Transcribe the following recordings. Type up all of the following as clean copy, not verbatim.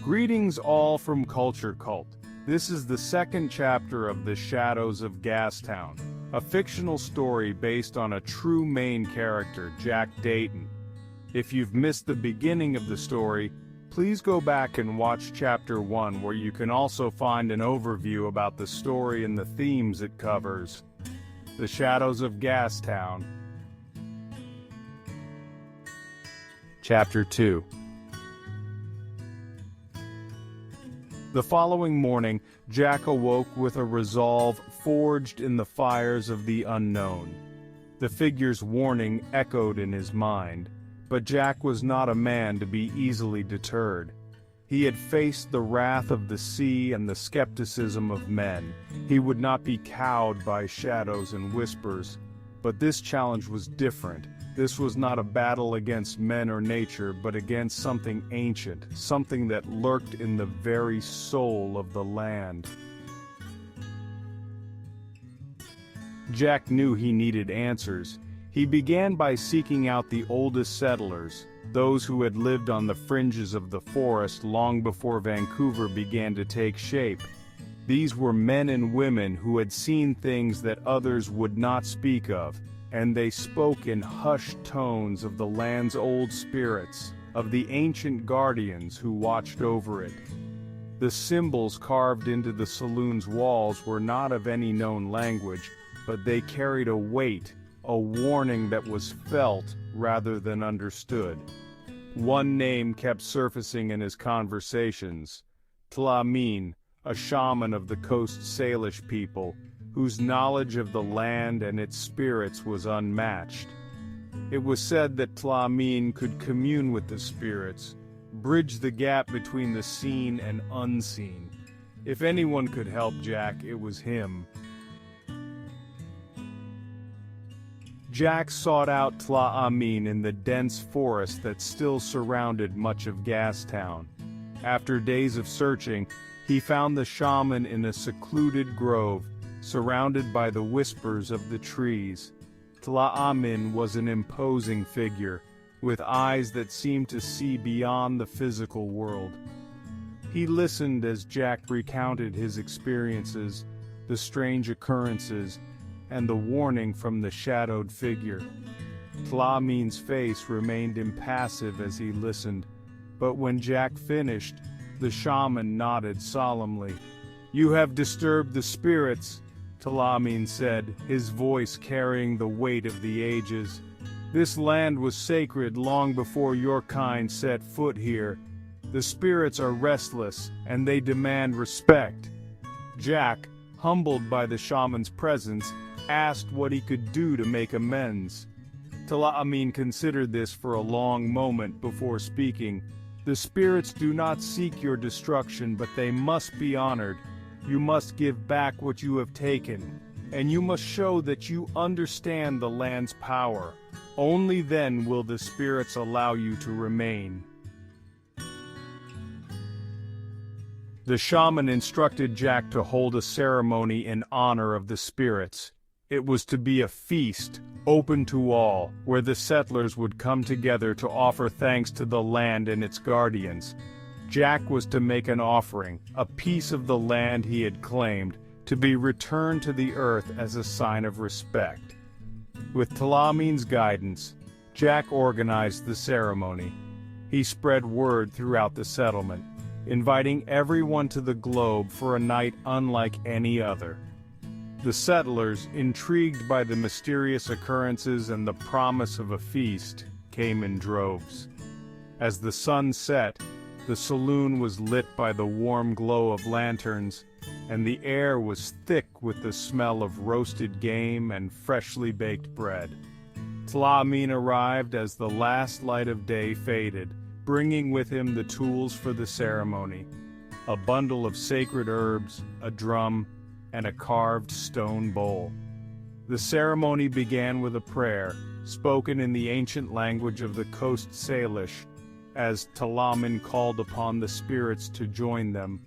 Greetings all from Culture Cult. This is the second chapter of The Shadows of Gastown, a fictional story based on a true main character, Jack Dayton. If you've missed the beginning of the story, please go back and watch Chapter 1, where you can also find an overview about the story and the themes it covers. The Shadows of Gastown. Chapter 2. The following morning, Jack awoke with a resolve forged in the fires of the unknown. The figure's warning echoed in his mind, but Jack was not a man to be easily deterred. He had faced the wrath of the sea and the skepticism of men. He would not be cowed by shadows and whispers. But this challenge was different. This was not a battle against men or nature, but against something ancient, something that lurked in the very soul of the land. Jack knew he needed answers. He began by seeking out the oldest settlers, those who had lived on the fringes of the forest long before Vancouver began to take shape. These were men and women who had seen things that others would not speak of, and they spoke in hushed tones of the land's old spirits, of the ancient guardians who watched over it. The symbols carved into the saloon's walls were not of any known language, but they carried a weight, a warning that was felt rather than understood. One name kept surfacing in his conversations: Tlamin, a shaman of the Coast Salish people, whose knowledge of the land and its spirits was unmatched. It was said that Tlamin could commune with the spirits, bridge the gap between the seen and unseen. If anyone could help Jack, it was him. Jack sought out Tlamin in the dense forest that still surrounded much of Gastown. After days of searching, he found the shaman in a secluded grove, surrounded by the whispers of the trees. Tlamin was an imposing figure, with eyes that seemed to see beyond the physical world. He listened as Jack recounted his experiences, the strange occurrences, and the warning from the shadowed figure. Tlamin's face remained impassive as he listened, but when Jack finished, the shaman nodded solemnly. "You have disturbed the spirits," Tlamin said, his voice carrying the weight of the ages. "This land was sacred long before your kind set foot here. The spirits are restless, and they demand respect." Jack, humbled by the shaman's presence, asked what he could do to make amends. Tlamin considered this for a long moment before speaking. "The spirits do not seek your destruction, but they must be honored. You must give back what you have taken, and you must show that you understand the land's power. Only then will the spirits allow you to remain." The shaman instructed Jack to hold a ceremony in honor of the spirits. It was to be a feast, open to all, where the settlers would come together to offer thanks to the land and its guardians. Jack was to make an offering, a piece of the land he had claimed, to be returned to the earth as a sign of respect. With Tlamin's guidance, Jack organized the ceremony. He spread word throughout the settlement, inviting everyone to the globe for a night unlike any other. The settlers, intrigued by the mysterious occurrences and the promise of a feast, came in droves. As the sun set, the saloon was lit by the warm glow of lanterns, and the air was thick with the smell of roasted game and freshly baked bread. Tlamin arrived as the last light of day faded, bringing with him the tools for the ceremony: a bundle of sacred herbs, a drum, and a carved stone bowl. The ceremony began with a prayer, spoken in the ancient language of the Coast Salish, as Tlamin called upon the spirits to join them.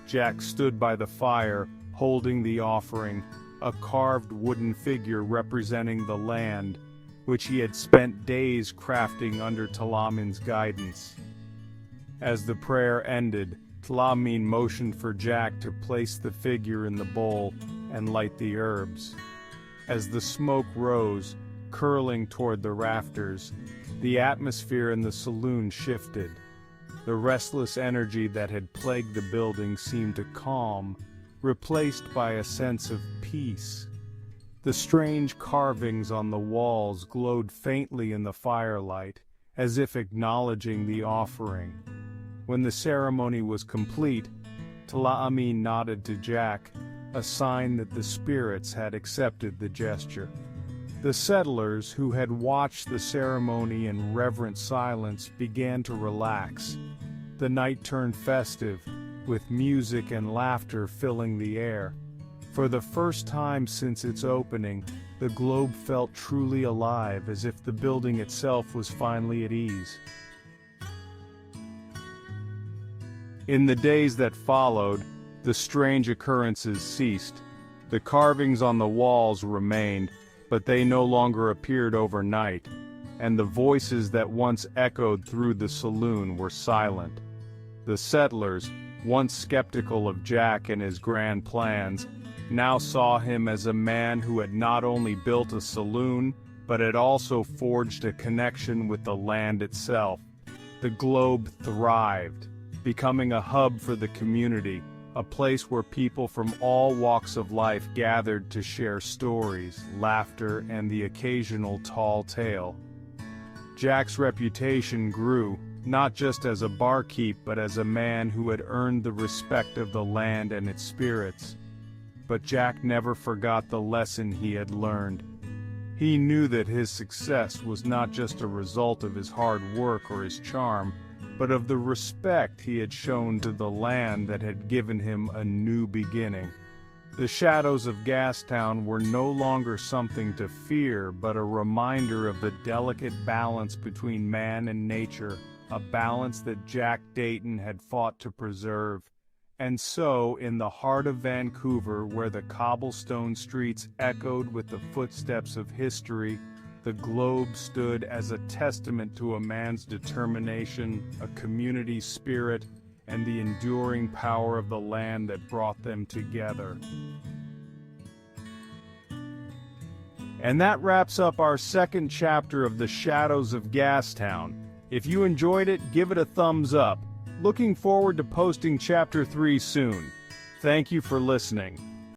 Jack stood by the fire, holding the offering, a carved wooden figure representing the land, which he had spent days crafting under Tlamin's guidance. As the prayer ended, Tlamin motioned for Jack to place the figure in the bowl and light the herbs. As the smoke rose, curling toward the rafters, the atmosphere in the saloon shifted. The restless energy that had plagued the building seemed to calm, replaced by a sense of peace. The strange carvings on the walls glowed faintly in the firelight, as if acknowledging the offering. When the ceremony was complete, Tlamin nodded to Jack, a sign that the spirits had accepted the gesture. The settlers, who had watched the ceremony in reverent silence, began to relax. The night turned festive, with music and laughter filling the air. For the first time since its opening, the globe felt truly alive, as if the building itself was finally at ease. In the days that followed, the strange occurrences ceased. The carvings on the walls remained, but they no longer appeared overnight, and the voices that once echoed through the saloon were silent. The settlers, once skeptical of Jack and his grand plans, now saw him as a man who had not only built a saloon, but had also forged a connection with the land itself. The globe thrived, becoming a hub for the community, a place where people from all walks of life gathered to share stories, laughter, and the occasional tall tale. Jack's reputation grew, not just as a barkeep but as a man who had earned the respect of the land and its spirits. But Jack never forgot the lesson he had learned. He knew that his success was not just a result of his hard work or his charm, but of the respect he had shown to the land that had given him a new beginning. The shadows of Gastown were no longer something to fear, but a reminder of the delicate balance between man and nature, a balance that Jack Dayton had fought to preserve. And so, in the heart of Vancouver, where the cobblestone streets echoed with the footsteps of history, the globe stood as a testament to a man's determination, a community's spirit, and the enduring power of the land that brought them together. And that wraps up our second chapter of The Shadows of Gastown. If you enjoyed it, give it a thumbs up. Looking forward to posting Chapter 3 soon. Thank you for listening.